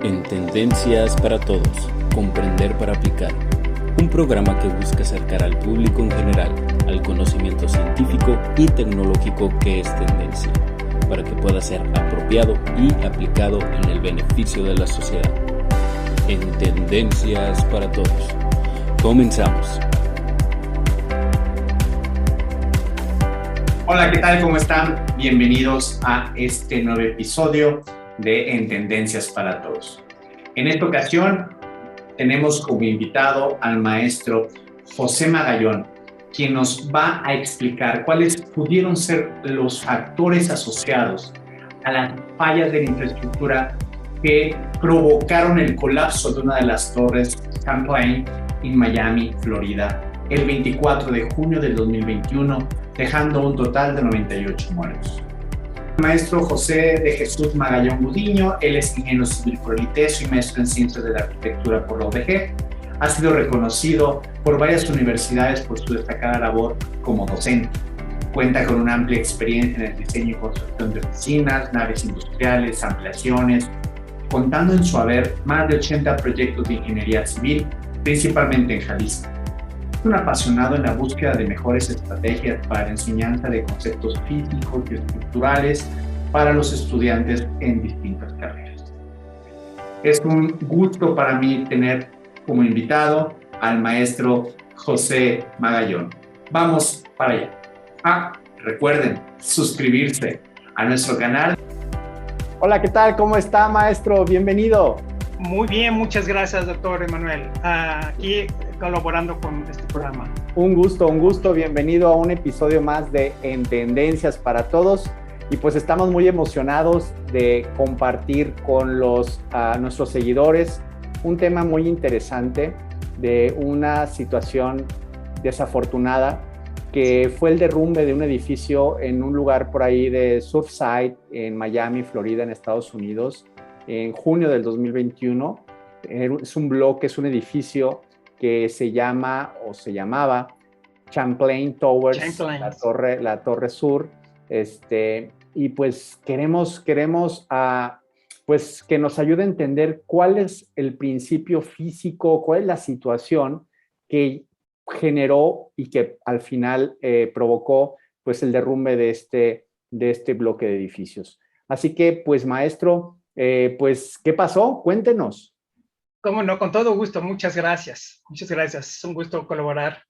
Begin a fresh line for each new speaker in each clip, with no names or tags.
En Tendencias para Todos, Comprender para Aplicar, un programa que busca acercar al público en general al conocimiento científico y tecnológico que es tendencia, para que pueda ser apropiado y aplicado en el beneficio de la sociedad. En Tendencias para Todos. Comenzamos.
Hola, ¿qué tal? ¿Cómo están? Bienvenidos a este nuevo episodio de En Tendencias para Todos. En esta ocasión tenemos como invitado al maestro José Magallón, quien nos va a explicar cuáles pudieron ser los factores asociados a las fallas de la infraestructura que provocaron el colapso de una de las torres Champlain en Miami, Florida, el 24 de junio del 2021, dejando un total de 98 muertos. El maestro José de Jesús Magallón Gudiño, él es ingeniero civil por el ITESO y maestro en ciencias de la arquitectura por la UDG. Ha sido reconocido por varias universidades por su destacada labor como docente. Cuenta con una amplia experiencia en el diseño y construcción de oficinas, naves industriales, ampliaciones, contando en su haber más de 80 proyectos de ingeniería civil, principalmente en Jalisco. Es un apasionado en la búsqueda de mejores estrategias para la enseñanza de conceptos físicos y estructurales para los estudiantes en distintas carreras. Es un gusto para mí tener como invitado al maestro José Magallón. Vamos para allá. Recuerden suscribirse a nuestro canal.
Hola, ¿qué tal? ¿Cómo está, maestro? Bienvenido.
Muy bien, muchas gracias, doctor Emanuel. Aquí colaborando con este programa.
Un gusto. Bienvenido a un episodio más de En Tendencias para Todos. Y pues estamos muy emocionados de compartir con nuestros seguidores un tema muy interesante de una situación desafortunada que fue el derrumbe de un edificio en un lugar por ahí de Surfside, en Miami, Florida, en Estados Unidos, en junio del 2021. Es un edificio que se llamaba Champlain Towers, la torre sur. Y pues queremos pues que nos ayude a entender cuál es el principio físico, cuál es la situación que generó y que al final provocó pues el derrumbe de este bloque de edificios. Así que pues maestro, pues ¿qué pasó? Cuéntenos.
Cómo no, con todo gusto, muchas gracias. Muchas gracias, es un gusto colaborar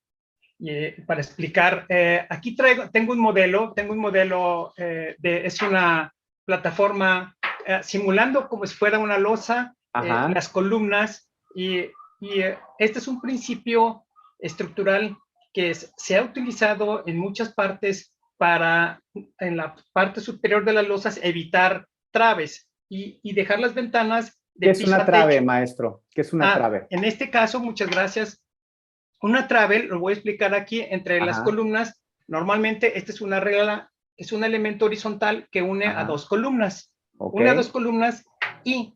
para explicar. Aquí tengo un modelo, es una plataforma simulando como si fuera una losa, las columnas, y este es un principio estructural que se ha utilizado en muchas partes para, en la parte superior de las losas, evitar traves y dejar las ventanas de
¿Qué es
piso
una
a
trave,
techo.
maestro? ¿Qué es una trave?
En este caso, muchas gracias. Una trave, lo voy a explicar aquí, entre las columnas. Normalmente, esta es una regla, es un elemento horizontal que une a dos columnas. Une a dos columnas y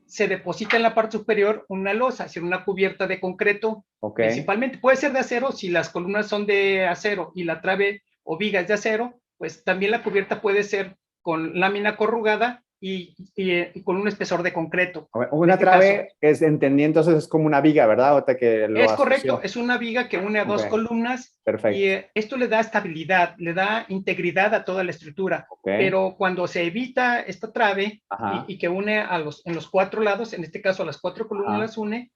se deposita en la parte superior una losa, es decir, una cubierta de concreto, principalmente. Puede ser de acero, si las columnas son de acero y la trave o viga es de acero, pues también la cubierta puede ser con lámina corrugada y con un espesor de concreto.
Una trave entonces es como una viga, ¿verdad? Ahorita que lo
es
asoció.
Correcto, es una viga que une a dos columnas.
Perfecto.
Y esto le da estabilidad, le da integridad a toda la estructura. Pero cuando se evita esta trave y que une en los cuatro lados, en este caso a las cuatro columnas las une,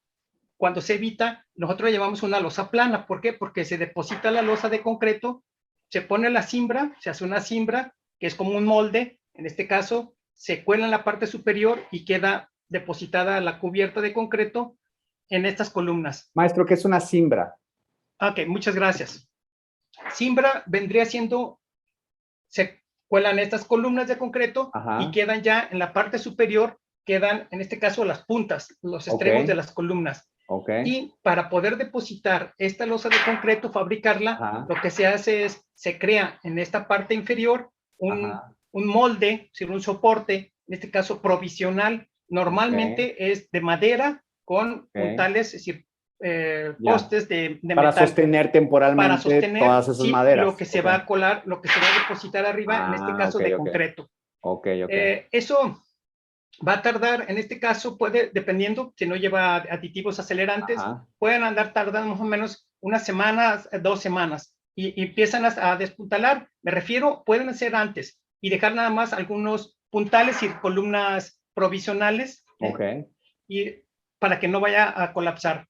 cuando se evita, nosotros llevamos una losa plana. ¿Por qué? Porque se deposita la losa de concreto, se pone la cimbra, se hace una cimbra, que es como un molde, en este caso, se cuela en la parte superior y queda depositada la cubierta de concreto en estas columnas.
Maestro, ¿qué es una cimbra?
Ok, muchas gracias. Cimbra vendría siendo, se cuelan estas columnas de concreto y quedan ya en la parte superior, quedan en este caso las puntas, los extremos de las columnas. Y para poder depositar esta losa de concreto, fabricarla, lo que se hace es, se crea en esta parte inferior un molde, un soporte, en este caso provisional, normalmente es de madera con puntales, es decir, postes de metal.
Para sostener temporalmente todas esas maderas.
Lo que se va a colar, lo que se va a depositar arriba, en este caso de concreto.
Ok.
Eso va a tardar, en este caso, puede, dependiendo, si no lleva aditivos acelerantes, pueden andar tardando más o menos unas semanas, 2 semanas, y empiezan a despuntalar. Me refiero, pueden ser antes, y dejar nada más algunos puntales y columnas provisionales, y para que no vaya a colapsar.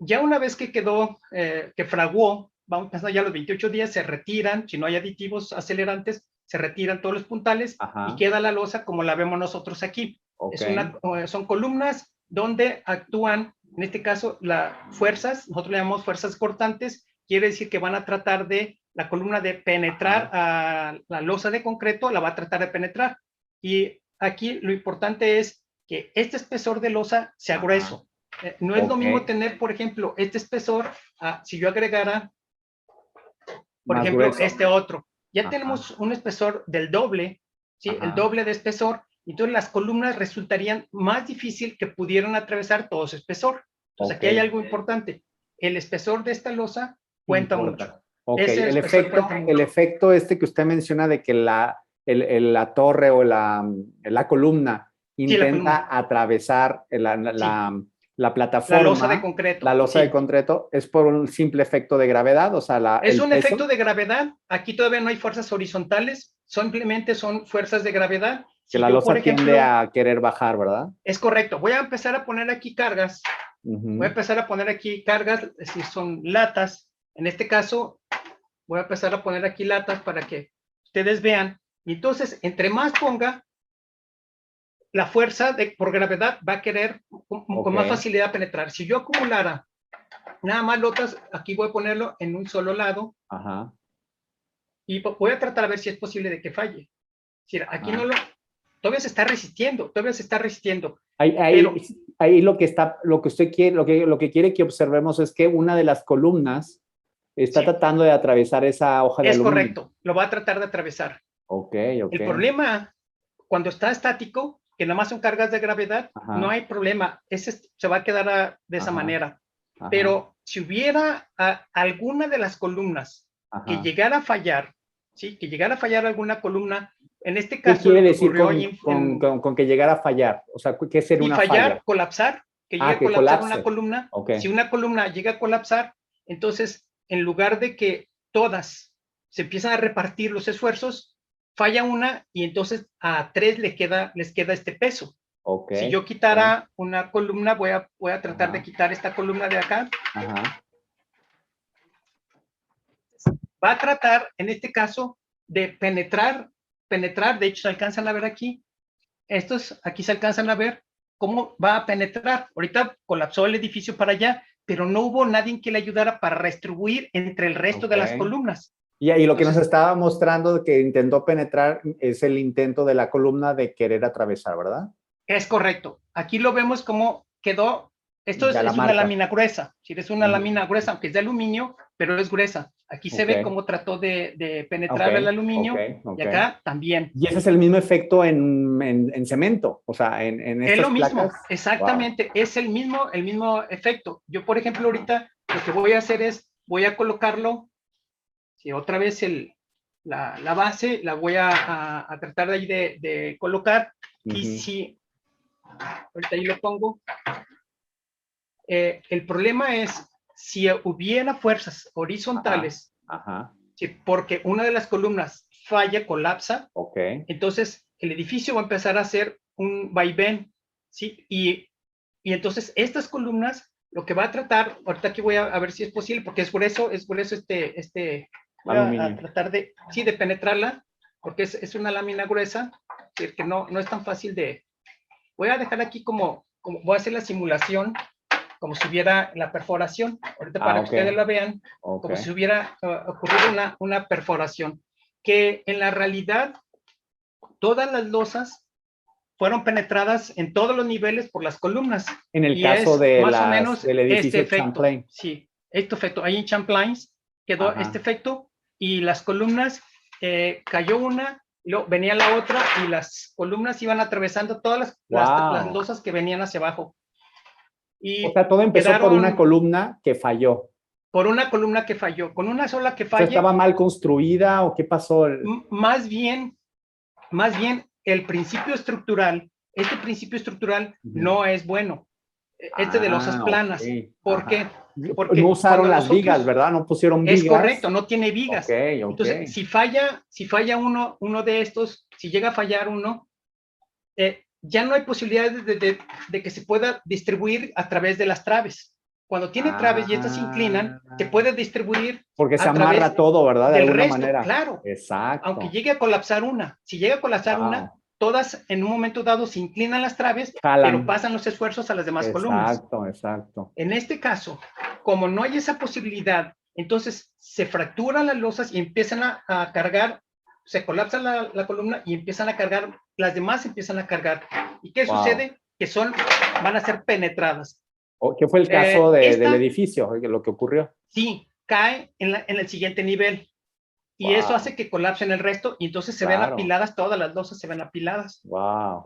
Ya una vez que quedó, que fraguó, vamos pensando ya los 28 días, se retiran, si no hay aditivos acelerantes, se retiran todos los puntales y queda la losa como la vemos nosotros aquí. Son columnas donde actúan, en este caso, las fuerzas, nosotros le llamamos fuerzas cortantes, quiere decir que van a tratar de, la columna de penetrar a la losa de concreto, la va a tratar de penetrar. Y aquí lo importante es que este espesor de losa sea grueso. No es lo mismo tener, por ejemplo, este espesor, si yo agregara, por
Más
ejemplo,
grueso.
este otro. Ya tenemos un espesor del doble, ¿sí? El doble de espesor. Entonces las columnas resultarían más difícil que pudieran atravesar todo ese espesor. Entonces aquí hay algo importante. El espesor de esta losa cuenta mucho.
El efecto este que usted menciona de que la torre o la columna intenta atravesar la plataforma,
la losa de concreto.
La losa de concreto es por un simple efecto de gravedad, o sea,
es un efecto de gravedad. Aquí todavía no hay fuerzas horizontales, simplemente son fuerzas de gravedad.
Que la losa tiende a querer bajar, ¿verdad?
Es correcto. Voy a empezar a poner aquí cargas. Voy a empezar a poner aquí cargas, es decir, son latas. En este caso, voy a empezar a poner aquí latas para que ustedes vean. Y entonces, entre más ponga, la fuerza por gravedad va a querer con más facilidad penetrar. Si yo acumulara nada más lotas, aquí voy a ponerlo en un solo lado. Y voy a tratar a ver si es posible de que falle. Si aquí no lo... Todavía se está resistiendo,
Ahí lo que usted quiere, lo que quiere que observemos es que una de las columnas está tratando de atravesar esa hoja de aluminio.
Es correcto, lo va a tratar de atravesar. El problema, cuando está estático, que nada más son cargas de gravedad, no hay problema. Ese se va a quedar de esa manera. Pero si hubiera alguna de las columnas que llegara a fallar, ¿sí? Que llegara a fallar alguna columna, en este caso...
¿Qué quiere decir con que llegara a fallar? O sea, ¿qué sería una falla?
Colapsar, que llegue a colapsar una columna. Si una columna llega a colapsar, entonces, en lugar de que todas se empiezan a repartir los esfuerzos, falla una y entonces a 3 les queda este peso. Si yo quitara una columna, voy a tratar de quitar esta columna de acá. Va a tratar, en este caso, de penetrar, de hecho se alcanzan a ver aquí, aquí se alcanzan a ver cómo va a penetrar. Ahorita colapsó el edificio para allá, pero no hubo nadie que le ayudara para redistribuir entre el resto de las columnas.
Y lo que nos estaba mostrando que intentó penetrar es el intento de la columna de querer atravesar, ¿verdad?
Es correcto. Aquí lo vemos como quedó. Esto es una lámina gruesa. Si es una lámina gruesa, aunque es de aluminio, pero es gruesa. Aquí se ve cómo trató de penetrar el aluminio y acá también.
Y ese es el mismo efecto en cemento, o sea, en estas
es lo mismo,
placas.
Exactamente, es el mismo efecto. Yo, por ejemplo, ahorita lo que voy a hacer es, voy a colocarlo, otra vez la base, la voy a tratar de ahí de colocar, y si, ahorita ahí lo pongo, el problema es, si hubiera fuerzas horizontales, porque una de las columnas falla, colapsa, entonces el edificio va a empezar a hacer un vaivén, ¿sí? Y entonces estas columnas, lo que va a tratar, ahorita aquí voy a ver si es posible, porque es grueso voy a tratar de penetrarla, porque es una lámina gruesa, que no es tan fácil de... Voy a dejar aquí como voy a hacer la simulación, como si hubiera la perforación, ahorita para que ustedes la vean, como si hubiera ocurrido una perforación, que en la realidad todas las losas fueron penetradas en todos los niveles por las columnas.
En el caso de
más o menos
del edificio
efecto.
Champlain.
Sí, este efecto. Ahí en Champlain quedó este efecto, y las columnas, cayó una, luego venía la otra, y las columnas iban atravesando todas las losas que venían hacia abajo.
O sea, todo empezó por una columna que falló.
Por una columna que falló. Con una sola que falló.
¿Estaba mal construida o qué pasó?
Más bien, el principio estructural, este principio estructural no es bueno. De losas planas.
Okay.
¿Por qué? Porque
no usaron las vigas, ¿verdad? No pusieron vigas.
Es correcto, no tiene vigas.
Okay.
Entonces, si falla uno de estos, si llega a fallar uno, ya no hay posibilidades de que se pueda distribuir a través de las traves. Cuando tiene traves y estas se inclinan, se puede distribuir.
Porque se amarra todo, ¿verdad? De alguna manera.
Claro.
Exacto.
Aunque llegue a colapsar una. Si llega a colapsar una, todas en un momento dado se inclinan las traves, pero pasan los esfuerzos a las demás columnas.
Exacto.
En este caso, como no hay esa posibilidad, entonces se fracturan las losas y empiezan a cargar, se colapsa la columna y empiezan a cargar, las demás empiezan a cargar. ¿Y qué sucede? Que van a ser penetradas.
¿Qué fue el caso del edificio, lo que ocurrió?
Sí, cae en el siguiente nivel. Y eso hace que colapsen el resto y entonces se ven apiladas, todas las losas se ven apiladas.
Wow.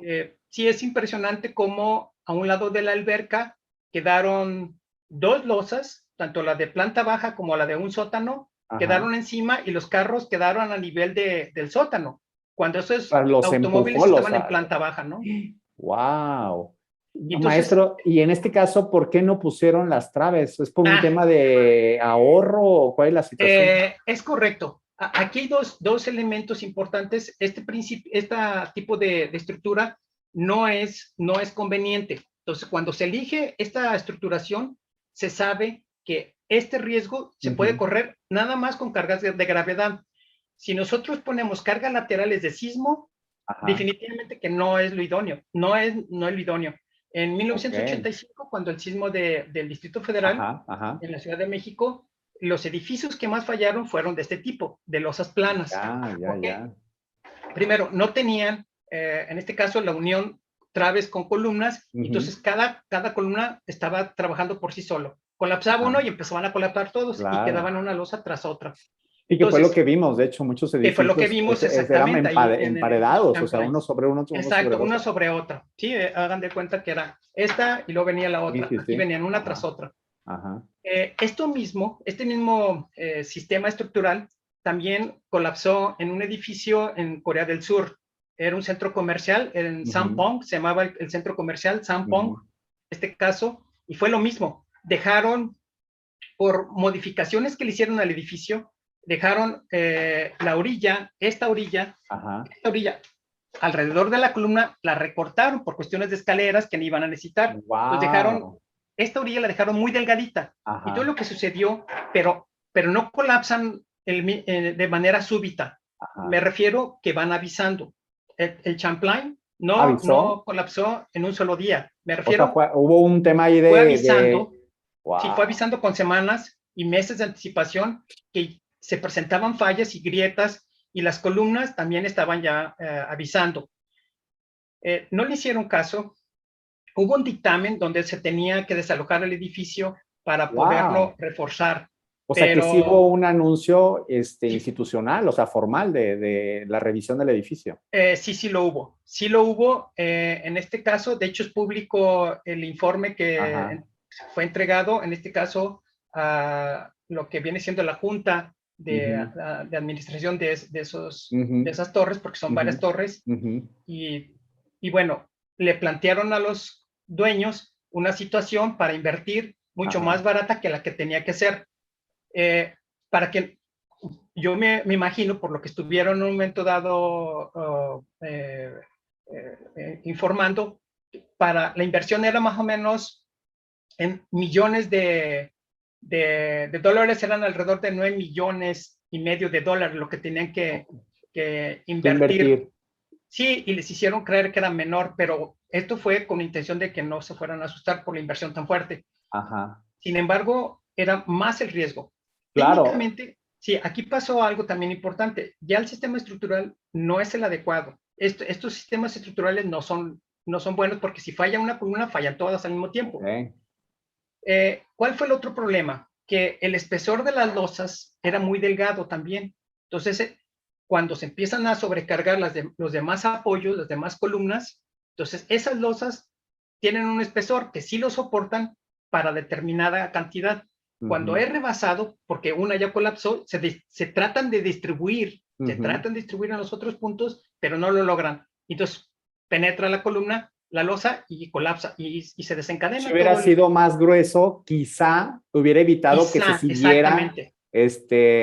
Sí, es impresionante cómo a un lado de la alberca quedaron 2 losas, tanto la de planta baja como la de un sótano, quedaron encima y los carros quedaron a nivel del sótano, cuando esos automóviles estaban en planta baja, ¿no?
Wow. Y entonces, maestro, y en este caso, ¿por qué no pusieron las traves? ¿Es por un tema de ahorro o cuál es la situación?
Es correcto. Aquí hay dos elementos importantes. Este tipo de estructura no es conveniente. Entonces, cuando se elige esta estructuración, se sabe que este riesgo se puede correr nada más con cargas de gravedad. Si nosotros ponemos cargas laterales de sismo, definitivamente que no es lo idóneo. No es lo idóneo. En 1985, cuando el sismo del Distrito Federal, en la Ciudad de México, los edificios que más fallaron fueron de este tipo, de losas planas. Primero, no tenían, en este caso, la unión traves con columnas, entonces cada columna estaba trabajando por sí solo. Colapsaba uno y empezaban a colapsar todos y quedaban una losa tras otra.
Y que fue lo que vimos, de hecho, muchos edificios
fue lo que vimos exactamente,
eran emparedados, o sea, uno sobre uno.
Exacto, una sobre otra. Sí, hagan de cuenta que era esta y luego venía la otra. Aquí venían una tras otra. Este mismo sistema estructural también colapsó en un edificio en Corea del Sur. Era un centro comercial en Sampong, se llamaba el centro comercial Sampong, en este caso, y fue lo mismo. Dejaron, por modificaciones que le hicieron al edificio, dejaron esta orilla, alrededor de la columna, la recortaron por cuestiones de escaleras que no iban a necesitar. Entonces esta orilla la dejaron muy delgadita. Y todo lo que sucedió, pero no colapsan de manera súbita. Me refiero que van avisando. El Champlain no colapsó en un solo día. Me refiero,
hubo un tema ahí
fue avisando, sí, fue avisando con semanas y meses de anticipación que se presentaban fallas y grietas y las columnas también estaban ya avisando. No le hicieron caso. Hubo un dictamen donde se tenía que desalojar el edificio para poderlo reforzar.
O sea, que sí hubo un anuncio institucional, o sea, formal de la revisión del edificio.
Sí lo hubo. Sí lo hubo. En este caso, de hecho, es público el informe que fue entregado, en este caso, a lo que viene siendo la Junta de administración de esas torres, porque son varias torres. Y bueno, le plantearon a los dueños una situación para invertir mucho más barata que la que tenía que ser. Para que yo me imagino, por lo que estuvieron en un momento dado informando, para la inversión era más o menos en millones de dólares, eran alrededor de 9,5 millones de dólares lo que tenían que invertir. Sí, y les hicieron creer que era menor, pero esto fue con la intención de que no se fueran a asustar por la inversión tan fuerte. Sin embargo, era más el riesgo.
Claro.
Técnicamente, sí, aquí pasó algo también importante. Ya el sistema estructural no es el adecuado. Estos sistemas estructurales no son buenos porque si falla una columna, fallan todas al mismo tiempo. ¿Cuál fue el otro problema? Que el espesor de las losas era muy delgado también. Entonces, cuando se empiezan a sobrecargar los demás apoyos, las demás columnas, entonces esas losas tienen un espesor que sí lo soportan para determinada cantidad. Cuando es rebasado, porque una ya colapsó, se tratan de distribuir, se tratan de distribuir en los otros puntos, pero no lo logran. y entonces penetra la columna, la losa y colapsa y se desencadena.
Si hubiera sido más grueso, quizá hubiera evitado que se siguiera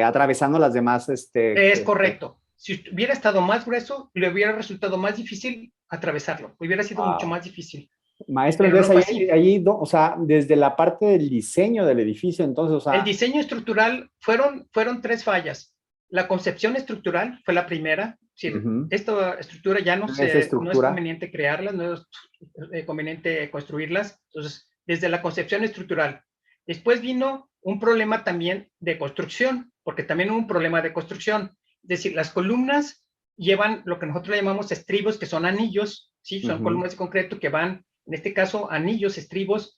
atravesando las demás.
Es correcto. Si hubiera estado más grueso, le hubiera resultado más difícil atravesarlo. Hubiera sido mucho más difícil.
Maestro, entonces ahí, o sea, desde la parte del diseño del edificio, entonces, o sea...
El diseño estructural fueron 3 fallas. La concepción estructural fue la primera. Sí, esta estructura ya no es conveniente crearlas, no es conveniente construirlas. Entonces, desde la concepción estructural. Después vino un problema también de construcción, porque también hubo un problema de construcción. Es decir, las columnas llevan lo que nosotros llamamos estribos, que son anillos, ¿sí? Son columnas de concreto que van, en este caso, anillos, estribos,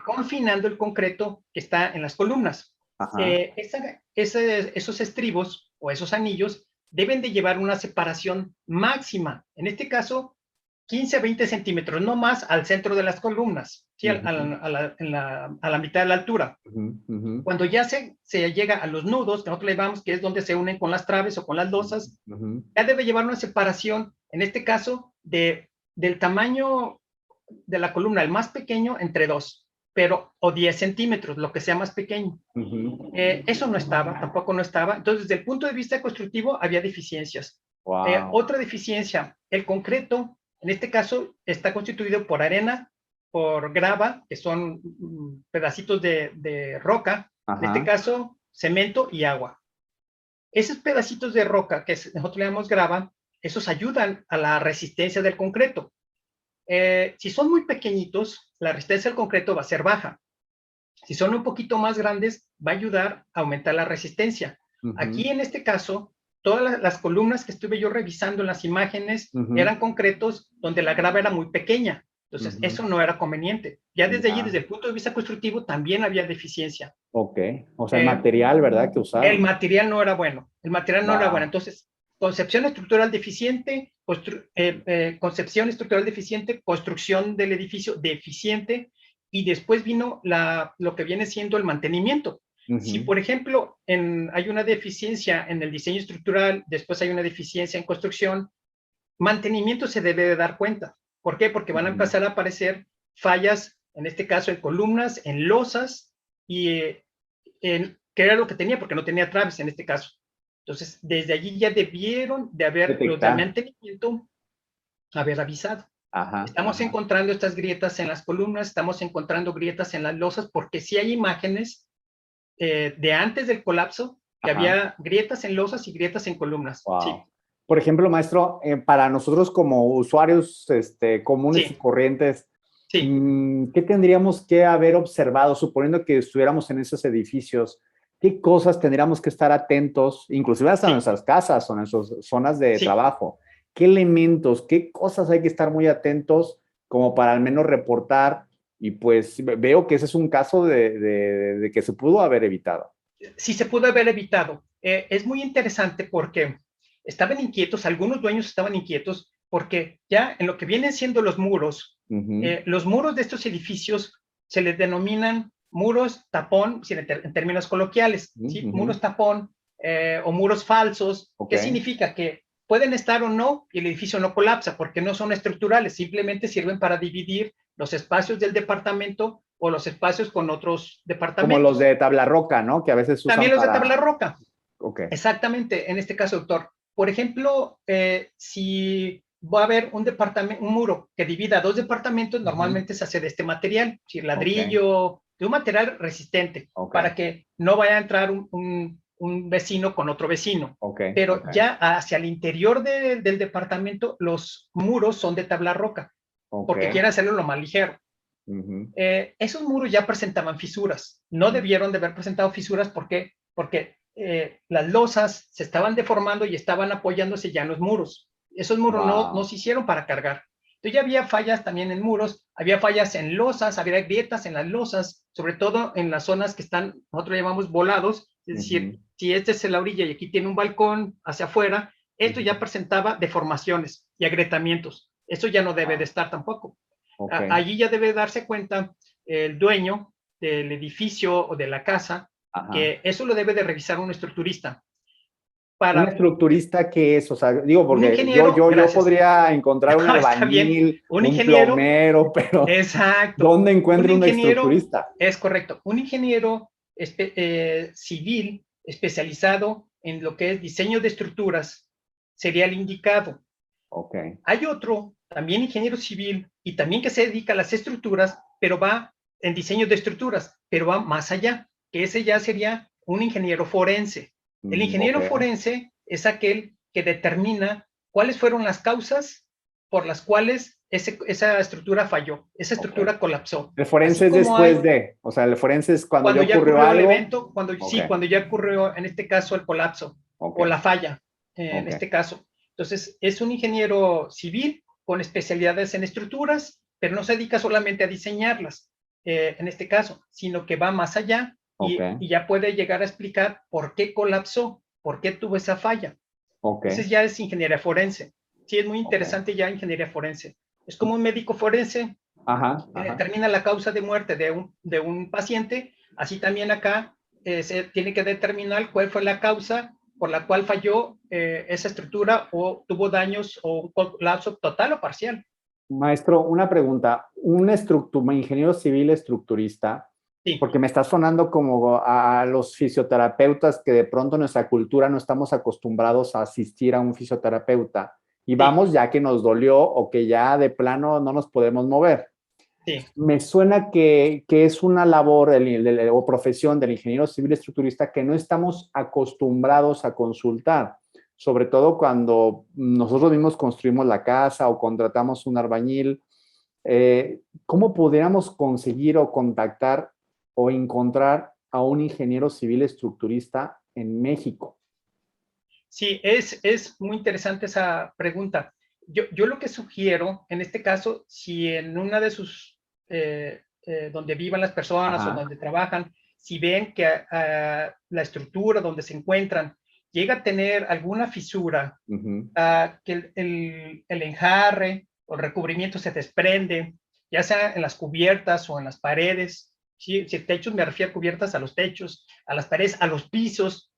confinando el concreto que está en las columnas. Esos estribos o esos anillos deben de llevar una separación máxima, en este caso 15 a 20 centímetros, no más al centro de las columnas, ¿sí? A la mitad de la altura. Cuando ya se llega a los nudos, que nosotros le llamamos que es donde se unen con las traves o con las losas, ya debe llevar una separación, en este caso, del tamaño de la columna, el más pequeño, entre 2, o 10 centímetros, lo que sea más pequeño. Eso tampoco no estaba. Entonces, desde el punto de vista constructivo, había deficiencias. Otra deficiencia, el concreto, en este caso, está constituido por arena, por grava, que son pedacitos de roca, en este caso, cemento y agua. Esos pedacitos de roca, que nosotros le llamamos grava, esos ayudan a la resistencia del concreto. Si son muy pequeñitos, la resistencia del concreto va a ser baja. Si son un poquito más grandes, va a ayudar a aumentar la resistencia. Aquí, en este caso, todas las columnas que estuve yo revisando en las imágenes eran concretos donde la grava era muy pequeña. Entonces, eso no era conveniente. Ya desde allí, desde el punto de vista constructivo, también había deficiencia.
Ok. O sea, el material, ¿verdad? Que usaron.
El material no era bueno. Entonces, concepción estructural deficiente, concepción estructural deficiente, construcción del edificio deficiente, y después vino lo que viene siendo el mantenimiento. Si, por ejemplo, hay una deficiencia en el diseño estructural, después hay una deficiencia en construcción, mantenimiento se debe de dar cuenta. ¿Por qué? Porque van a empezar a aparecer fallas, en este caso en columnas, en losas, y que era lo que tenía, porque no tenía traves en este caso. Entonces, desde allí ya debieron de haber los de mantenimiento haber avisado. Estamos encontrando estas grietas en las columnas, estamos encontrando grietas en las losas, porque sí hay imágenes de antes del colapso que había grietas en losas y grietas en columnas.
Wow.
Sí.
Por ejemplo, maestro, para nosotros como usuarios comunes y corrientes, ¿qué tendríamos que haber observado, suponiendo que estuviéramos en esos edificios? ¿Qué cosas tendríamos que estar atentos, inclusive hasta en nuestras casas o en nuestras zonas de trabajo? ¿Qué elementos, qué cosas hay que estar muy atentos como para al menos reportar? Y pues veo que ese es un caso de que se pudo haber evitado.
Sí, se pudo haber evitado. Es muy interesante porque estaban inquietos, algunos dueños estaban inquietos porque ya en lo que vienen siendo los muros de estos edificios se les denominan muros tapón, en términos coloquiales, ¿sí? Muros tapón o muros falsos. ¿Qué significa? Que pueden estar o no y el edificio no colapsa porque no son estructurales, simplemente sirven para dividir los espacios del departamento o los espacios con otros departamentos.
Como los de tabla roca, ¿no? Que a veces usan
también los de tabla roca.
Okay.
Exactamente, en este caso, doctor. Por ejemplo, si va a haber un muro que divida 2 departamentos, normalmente se hace de este material, ladrillo, de un material resistente, para que no vaya a entrar un vecino con otro vecino. Pero ya hacia el interior del departamento, los muros son de tabla roca, porque quieren hacerlo lo más ligero. Esos muros ya presentaban fisuras. No debieron de haber presentado fisuras porque las losas se estaban deformando y estaban apoyándose ya en los muros. Esos muros no se hicieron para cargar. Entonces ya había fallas también en muros, había fallas en losas, había grietas en las losas, sobre todo en las zonas que están, nosotros llamamos volados, es decir, si esta es la orilla y aquí tiene un balcón hacia afuera, esto ya presentaba deformaciones y agrietamientos. Eso ya no debe de estar tampoco. Allí ya debe darse cuenta el dueño del edificio o de la casa, que eso lo debe de revisar un estructurista.
¿Un estructurista qué es? O sea, digo, porque yo podría encontrar un albañil, un plomero, pero
exacto.
¿dónde encuentro un estructurista?
Es correcto. Un ingeniero civil especializado en lo que es diseño de estructuras sería el indicado.
Okay.
Hay otro, también ingeniero civil, y también que se dedica a las estructuras, pero va en diseño de estructuras, pero va más allá, que ese ya sería un ingeniero forense. El ingeniero forense es aquel que determina cuáles fueron las causas por las cuales esa estructura falló, esa estructura colapsó.
El forense es después o sea, el forense es cuando ya ocurrió algo.
El evento, cuando ya ocurrió, en este caso, el colapso o la falla, en este caso. Entonces, es un ingeniero civil con especialidades en estructuras, pero no se dedica solamente a diseñarlas, en este caso, sino que va más allá. Y ya puede llegar a explicar por qué colapsó, por qué tuvo esa falla. Entonces ya es ingeniería forense. Sí, es muy interesante ya ingeniería forense. Es como un médico forense que determina la causa de muerte de un paciente. Así también acá se tiene que determinar cuál fue la causa por la cual falló esa estructura o tuvo daños o un colapso total o parcial.
Maestro, una pregunta. Un ingeniero civil estructurista, sí, porque me está sonando como a los fisioterapeutas que de pronto en nuestra cultura no estamos acostumbrados a asistir a un fisioterapeuta y vamos ya que nos dolió o que ya de plano no nos podemos mover.
Sí.
Me suena que es una labor o profesión del ingeniero civil estructurista que no estamos acostumbrados a consultar, sobre todo cuando nosotros mismos construimos la casa o contratamos un albañil. ¿Cómo podríamos conseguir o contactar o encontrar a un ingeniero civil estructurista en México?
Sí, es muy interesante esa pregunta. Yo lo que sugiero, en este caso, si en una de sus, donde vivan las personas o donde trabajan, si ven que la estructura donde se encuentran llega a tener alguna fisura, que el enjarre o el recubrimiento se desprende, ya sea en las cubiertas o en las paredes. Si techos, me refiero a cubiertas, a los techos, a las paredes, a los pisos.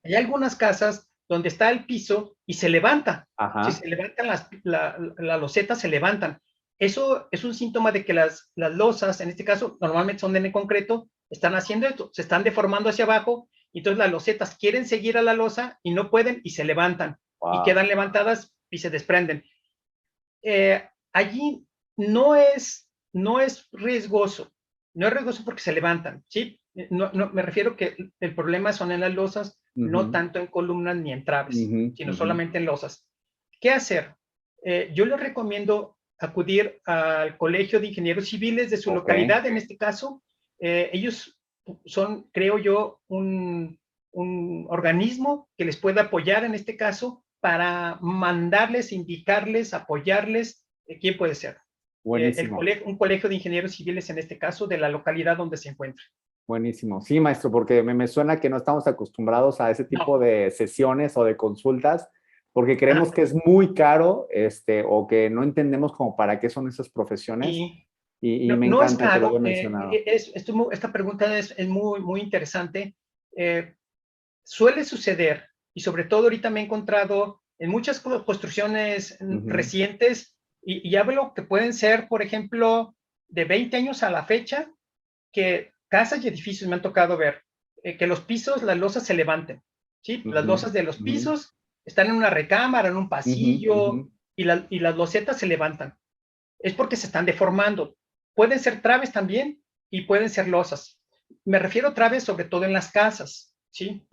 Hay algunas casas donde está el piso y se levanta. Si se levantan las losetas, se levantan. Eso es un síntoma de que las losas, en este caso, normalmente son de concreto, están haciendo esto, se están deformando hacia abajo, y entonces las losetas quieren seguir a la losa y no pueden y se levantan. Y quedan levantadas y se desprenden. Allí no es riesgoso. No es riesgoso porque se levantan, ¿sí? No, me refiero que el problema son en las losas, no tanto en columnas ni en traves, sino solamente en losas. ¿Qué hacer? Yo les recomiendo acudir al Colegio de Ingenieros Civiles de su localidad, en este caso. Ellos son, creo yo, un organismo que les pueda apoyar en este caso para mandarles, indicarles, apoyarles. ¿Quién puede ser? Un colegio de ingenieros civiles, en este caso, de la localidad donde se encuentra.
Buenísimo. Sí, maestro, porque me suena que no estamos acostumbrados a ese tipo de sesiones o de consultas, porque creemos que es muy caro, o que no entendemos como para qué son esas profesiones. Y me encanta que lo haya mencionado.
Esta pregunta es muy, muy interesante. Suele suceder, y sobre todo ahorita me he encontrado en muchas construcciones recientes, y hablo que pueden ser, por ejemplo, de 20 años a la fecha, que casas y edificios me han tocado ver, que los pisos, las losas se levanten, ¿sí? Las losas de los pisos están en una recámara, en un pasillo, y las losetas se levantan. Es porque se están deformando. Pueden ser traves también, y pueden ser losas. Me refiero a traves sobre todo en las casas, ¿sí?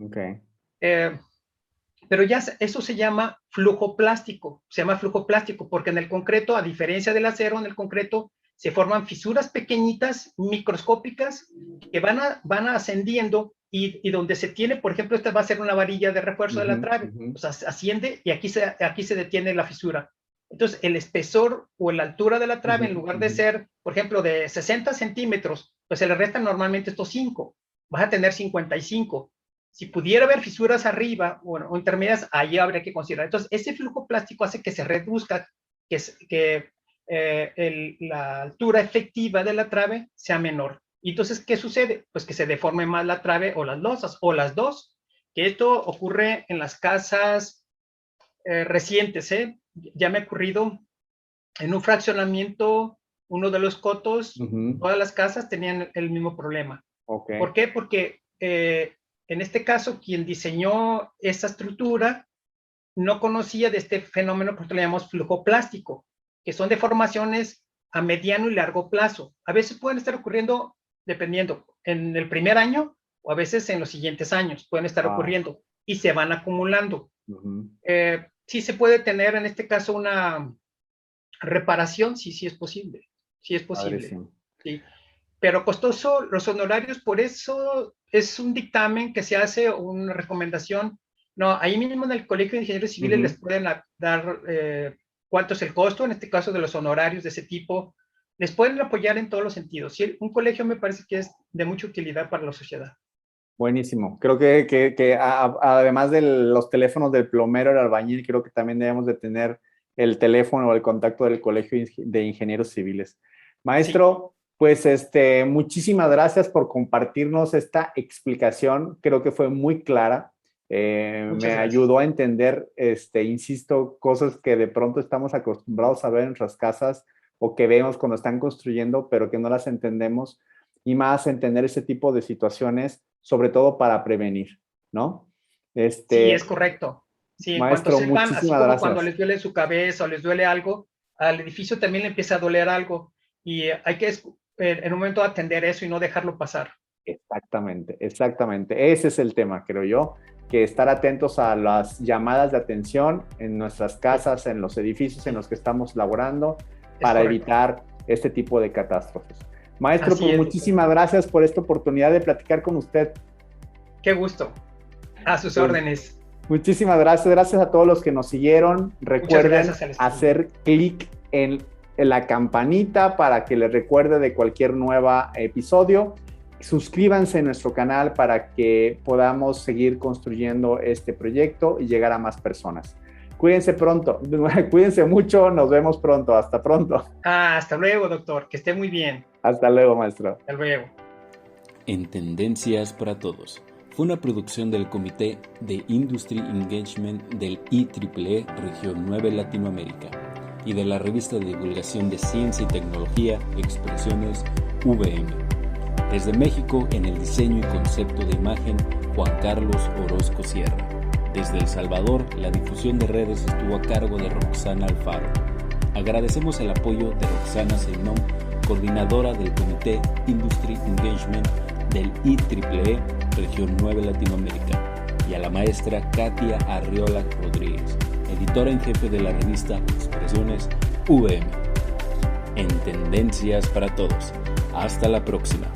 Pero ya eso se llama flujo plástico. Se llama flujo plástico porque en el concreto, a diferencia del acero, en el concreto se forman fisuras pequeñitas, microscópicas, que van ascendiendo y donde se tiene, por ejemplo, esta va a ser una varilla de refuerzo de la trave. O sea, asciende y aquí se detiene la fisura. Entonces, el espesor o la altura de la trave, en lugar de ser, por ejemplo, de 60 centímetros, pues se le restan normalmente estos 5. Vas a tener 55. Si pudiera haber fisuras arriba o intermedias, ahí habría que considerar. Entonces, ese flujo plástico hace que se reduzca, que la altura efectiva de la trave sea menor. Y entonces, ¿qué sucede? Pues que se deforme más la trave o las losas, o las dos. que esto ocurre en las casas recientes, Ya me ha ocurrido en un fraccionamiento, uno de los cotos, todas las casas tenían el mismo problema.
Okay.
¿Por qué? Porque en este caso, quien diseñó esa estructura no conocía de este fenómeno, porque le llamamos flujo plástico, que son deformaciones a mediano y largo plazo. A veces pueden estar ocurriendo, dependiendo, en el primer año o a veces en los siguientes años pueden estar ocurriendo y se van acumulando. Sí se puede tener en este caso una reparación, sí es posible. Sí es posible. Sí. Pero costoso, los honorarios, por eso es un dictamen que se hace, una recomendación. No, ahí mismo en el Colegio de Ingenieros Civiles les pueden dar cuánto es el costo, en este caso de los honorarios de ese tipo. Les pueden apoyar en todos los sentidos. Sí, un colegio me parece que es de mucha utilidad para la sociedad.
Buenísimo. Creo que además de los teléfonos del plomero, el albañil, creo que también debemos de tener el teléfono o el contacto del Colegio de Ingenieros Civiles. Maestro, pues muchísimas gracias por compartirnos esta explicación. Creo que fue muy clara. Me ayudó a entender, insisto, cosas que de pronto estamos acostumbrados a ver en nuestras casas o que vemos cuando están construyendo, pero que no las entendemos, y más entender ese tipo de situaciones, sobre todo para prevenir, ¿no?
Sí, es correcto. Sí,
maestro,
en cuanto sepan, así como cuando les duele su cabeza o les duele algo, al edificio también le empieza a doler algo, y hay que en un momento atender eso y no dejarlo pasar.
Exactamente. Ese es el tema, creo yo, que estar atentos a las llamadas de atención en nuestras casas, en los edificios en los que estamos laborando, para evitar este tipo de catástrofes. Maestro, pues muchísimas gracias por esta oportunidad de platicar con usted.
Qué gusto. A sus órdenes.
Muchísimas gracias. Gracias a todos los que nos siguieron. Recuerden hacer clic en la campanita para que les recuerde de cualquier nuevo episodio. Suscríbanse a nuestro canal para que podamos seguir construyendo este proyecto y llegar a más personas. Cuídense mucho, nos vemos pronto. Hasta pronto.
Hasta luego, doctor, que esté muy bien.
Hasta luego, maestro.
Hasta luego.
En Tendencias para Todos fue una producción del Comité de Industry Engagement del IEEE Región 9 Latinoamérica y de la revista de divulgación de ciencia y tecnología Expresiones VM. Desde México, en el diseño y concepto de imagen, Juan Carlos Orozco Sierra. Desde El Salvador, la difusión de redes estuvo a cargo de Roxana Alfaro. Agradecemos el apoyo de Roxana Seinón, coordinadora del Comité Industry Engagement del IEEE Región 9 Latinoamérica, y a la maestra Katia Arriola Rodríguez, editora en jefe de la revista Expresiones VM. En Tendencias para Todos. Hasta la próxima.